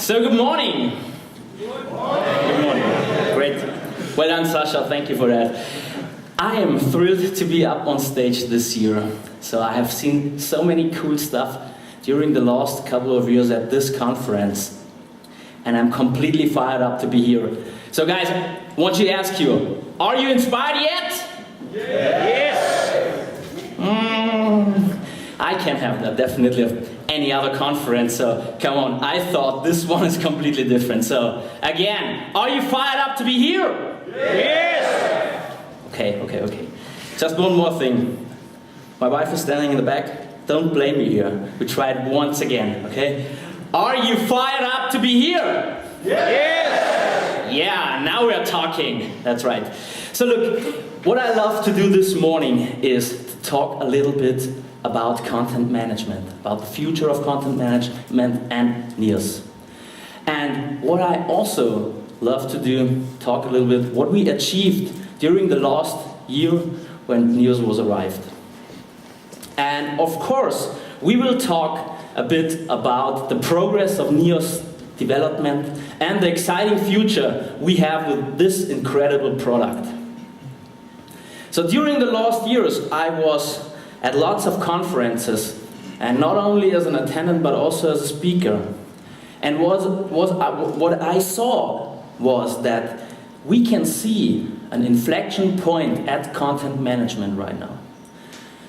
So good morning. Good morning. Great. Well done, Sasha. Thank you for that. I am thrilled to be up on stage this year. So I have seen so many cool stuff during the last couple of years at this conference. And I'm completely fired up to be here. So guys, I want to ask you, are you inspired yet? Yes. I can't have that, definitely, of any other conference, so come on. I thought this one is completely different. So again, are you fired up to be here? Yes. Okay. Just one more thing. My wife is standing in the back. Don't blame me here. We try it once again, okay? Are you fired up to be here? Yes. Yeah, now we're talking. That's right. So look, what I love to do this morning is to talk a little bit about content management, about the future of content management and NIOS. And what I also love to do, talk a little bit what we achieved during the last year when NIOS was arrived. And of course, we will talk a bit about the progress of NIOS development and the exciting future we have with this incredible product. So during the last years, I was at lots of conferences, and not only as an attendant but also as a speaker. And what I saw was that we can see an inflection point at content management right now.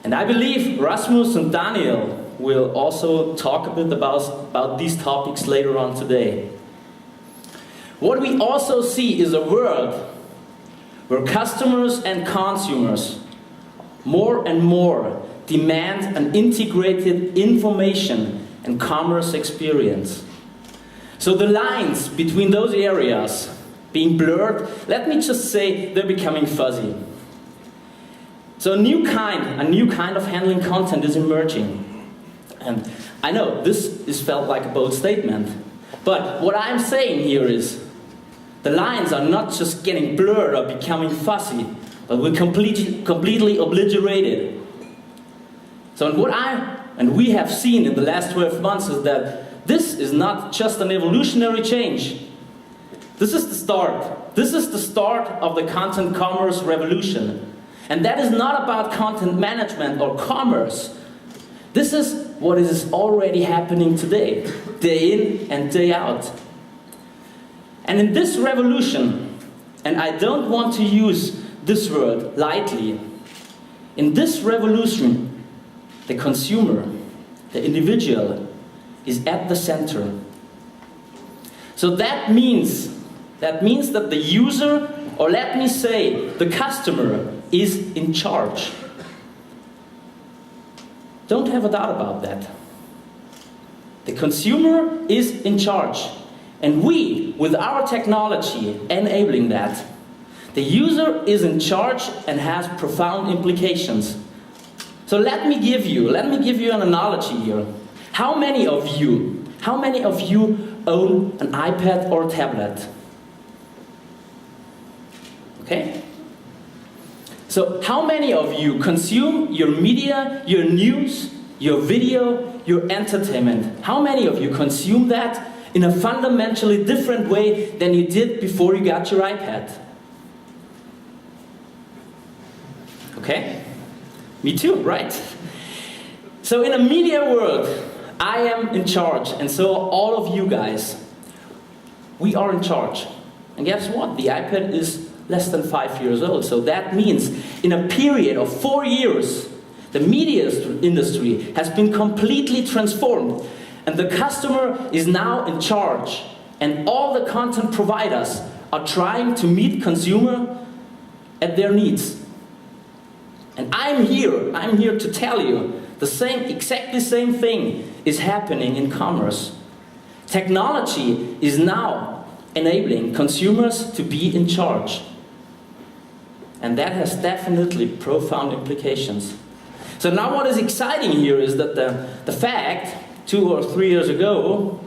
And I believe Rasmus and Daniel will also talk a bit about these topics later on today. What we also see is a world where customers and consumers more and more demand an integrated information and commerce experience. So the lines between those areas being blurred, let me just say they're becoming fuzzy. So a new kind of handling content is emerging. And I know this is felt like a bold statement, but what I'm saying here is the lines are not just getting blurred or becoming fuzzy, but we're completely obliterated. So what we have seen in the last 12 months is that this is not just an evolutionary change. This is the start. This is the start of the content commerce revolution. And that is not about content management or commerce. This is what is already happening today, day in and day out. And in this revolution, and I don't want to use this word lightly, in this revolution, the consumer, the individual, is at the center. So that means that the user, or let me say, the customer, is in charge. Don't have a doubt about that. The consumer is in charge. And we, with our technology enabling that, the user is in charge and has profound implications. So let me give you an analogy here. How many of you own an iPad or a tablet? Okay? So how many of you consume your media, your news, your video, your entertainment? How many of you consume that in a fundamentally different way than you did before you got your iPad? Okay? Me too, right? So in a media world, I am in charge, and so all of you guys, we are in charge. And guess what? The iPad is less than 5 years old, so that means in a period of 4 years, the media industry has been completely transformed, and the customer is now in charge, and all the content providers are trying to meet consumer at their needs. And I'm here to tell you exactly same thing is happening in commerce. Technology is now enabling consumers to be in charge. And that has definitely profound implications. So now what is exciting here is that the fact, 2 or 3 years ago,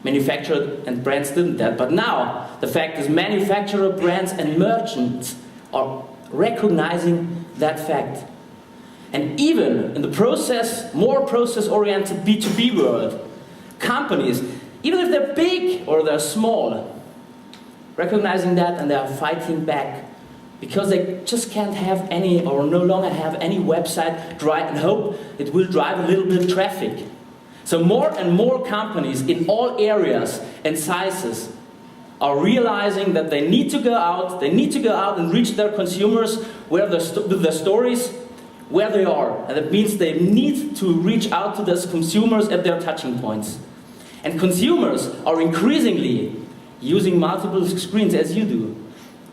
manufacturer and brands didn't that, but now the fact is manufacturer, brands and merchants are recognizing that fact. And even in the more process-oriented B2B world, companies even if they're big or they're small, recognizing that, and they are fighting back because they just can't have any, or no longer have any website, and hope it will drive a little bit of traffic. So more and more companies in all areas and sizes are realizing that they need to go out, and reach their consumers with their stories, where they are. And that means they need to reach out to those consumers at their touching points. And consumers are increasingly using multiple screens as you do.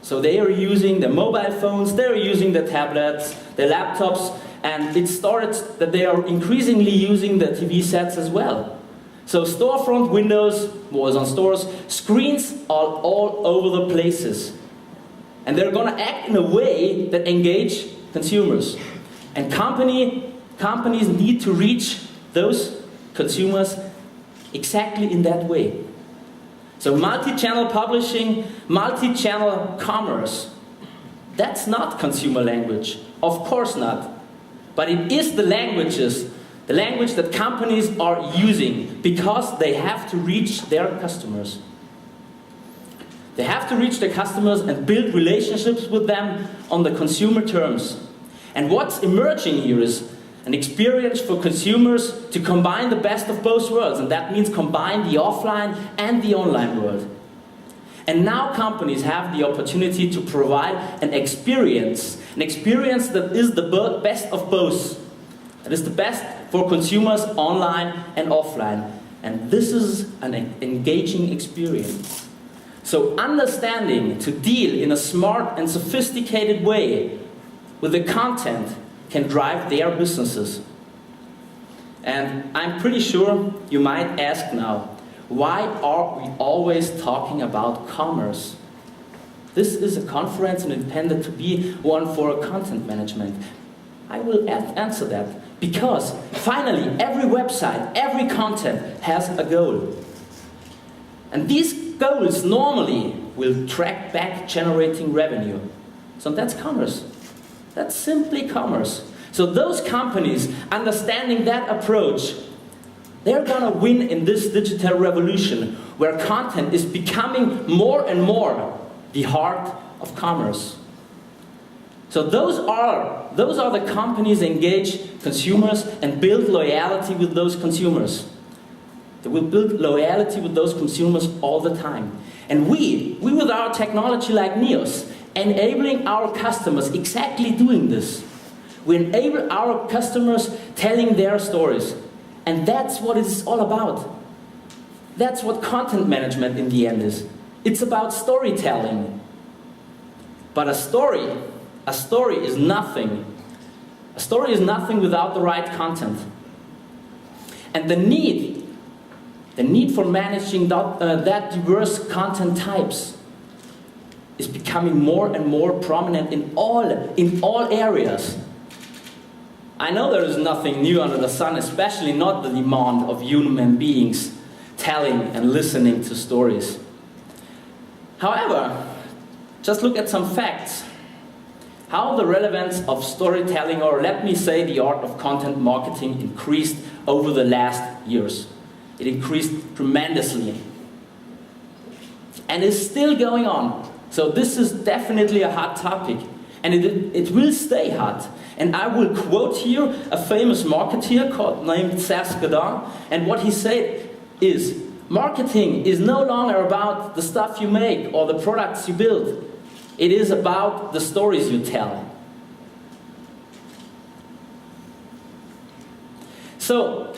So they are using their mobile phones, they are using their tablets, their laptops, and it started that they are increasingly using the TV sets as well. So storefront windows was on stores, screens are all over the places. And they're going to act in a way that engage consumers. And companies need to reach those consumers exactly in that way. So multi-channel publishing, multi-channel commerce, that's not consumer language. Of course not. But it is the language that companies are using because they have to reach their customers. They have to reach their customers and build relationships with them on the consumer terms. And what's emerging here is an experience for consumers to combine the best of both worlds, and that means combine the offline and the online world. And now companies have the opportunity to provide an experience that is the best of both. That is the best for consumers online and offline. And this is an engaging experience. So understanding to deal in a smart and sophisticated way with the content can drive their businesses. And I'm pretty sure you might ask now, why are we always talking about commerce? This is a conference and intended to be one for content management. I will answer that. Because finally, every website, every content has a goal. And these goals normally will track back generating revenue. So that's commerce. That's simply commerce. So those companies understanding that approach, they're gonna win in this digital revolution where content is becoming more and more the heart of commerce. So those are the companies engage consumers and build loyalty with those consumers. They will build loyalty with those consumers all the time. And we with our technology like Neos, enabling our customers exactly doing this. We enable our customers telling their stories. And that's what it's all about. That's what content management in the end is. It's about storytelling. But a story is nothing. A story is nothing without the right content. And the need for managing that diverse content types is becoming more and more prominent in all areas. I know there is nothing new under the sun, especially not the demand of human beings telling and listening to stories. However, just look at some facts. How the relevance of storytelling, or let me say the art of content marketing, increased over the last years. It increased tremendously. And is still going on. So this is definitely a hot topic. And it will stay hot. And I will quote here a famous marketeer named Serge Godin. And what he said is, marketing is no longer about the stuff you make or the products you build. It is about the stories you tell. So,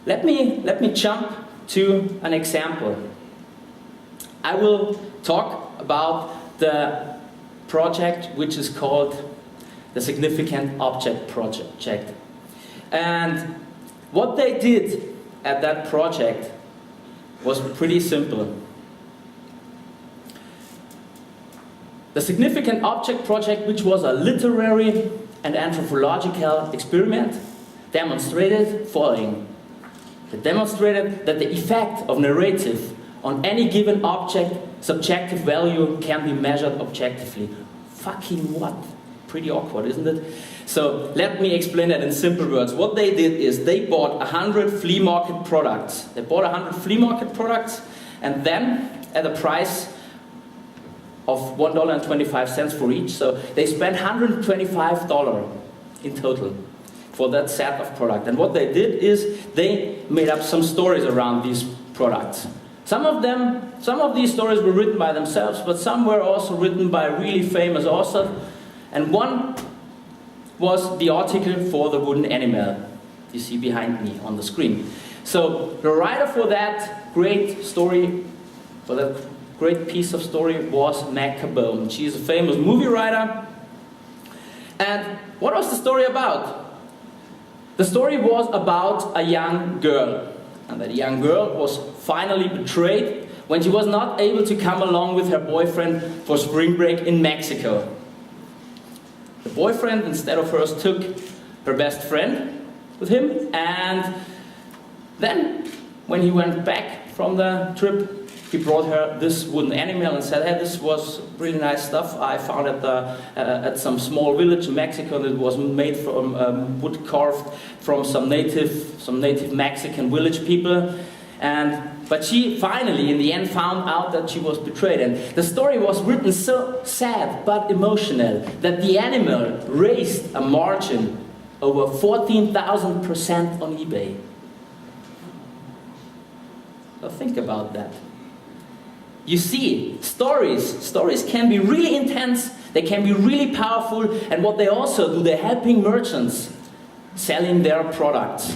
let me jump to an example. I will talk about the project which is called the Significant Object Project. And what they did at that project was pretty simple. The Significant Object Project, which was a literary and anthropological experiment, demonstrated following. It demonstrated that the effect of narrative on any given object, subjective value, can be measured objectively. Fucking what? Pretty awkward, isn't it? So let me explain that in simple words. What they did is they bought 100 flea market products. They bought 100 flea market products, and then at a price of $1.25 for each. So they spent $125 in total for that set of product. And what they did is they made up some stories around these products. Some of these stories were written by themselves, but some were also written by really famous authors. And one was the article for the wooden animal you see behind me on the screen. So the writer for that great story, for that great piece of story, was Meg Cabot. She's a famous movie writer. And what was the story about? The story was about a young girl. And that young girl was finally betrayed when she was not able to come along with her boyfriend for spring break in Mexico. The boyfriend, instead of hers, took her best friend with him, and then when he went back from the trip, he brought her this wooden animal and said, hey, this was really nice stuff I found at some small village in Mexico that was made from wood carved from some native Mexican village people. But she finally, in the end, found out that she was betrayed. And the story was written so sad but emotional that the animal raised a margin over 14,000% on eBay. So think about that. You see, stories can be really intense, they can be really powerful, and what they also do, they're helping merchants selling their products.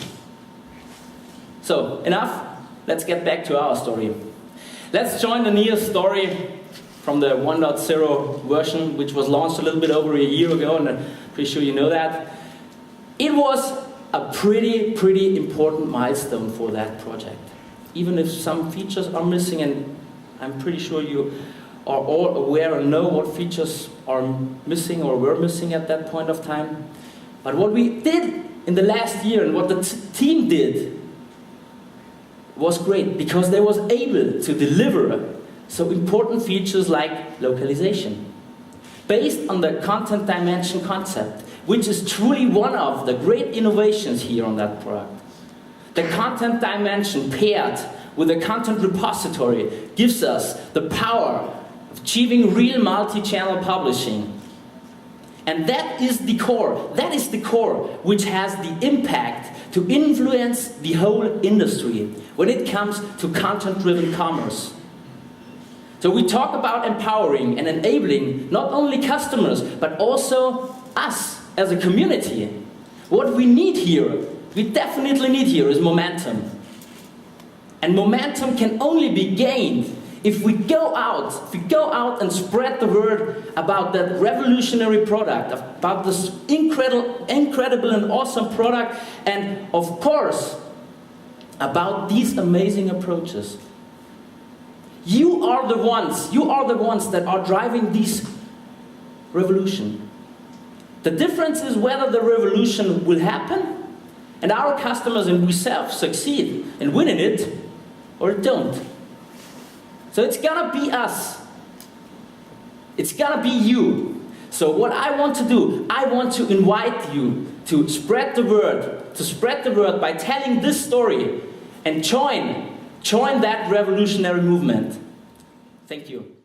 So, enough. Let's get back to our story. Let's join the near story from the 1.0 version, which was launched a little bit over a year ago, and I'm pretty sure you know that. It was a pretty important milestone for that project. Even if some features are missing, and I'm pretty sure you are all aware and know what features are missing or were missing at that point of time. But what we did in the last year and what the team did was great, because they was able to deliver so important features like localization, based on the content dimension concept, which is truly one of the great innovations here on that product. The content dimension paired with a content repository gives us the power of achieving real multi-channel publishing. And that is the core which has the impact to influence the whole industry when it comes to content-driven commerce. So we talk about empowering and enabling not only customers, but also us as a community. What we need here, we definitely need here, is momentum. And momentum can only be gained if we go out and spread the word about that revolutionary product, about this incredible and awesome product, and of course, about these amazing approaches. You are the ones that are driving this revolution. The difference is whether the revolution will happen and our customers and we succeed in winning it, or don't. So it's gonna be us. It's gonna be you. So what I want to do, I want to invite you to spread the word by telling this story and join that revolutionary movement. Thank you.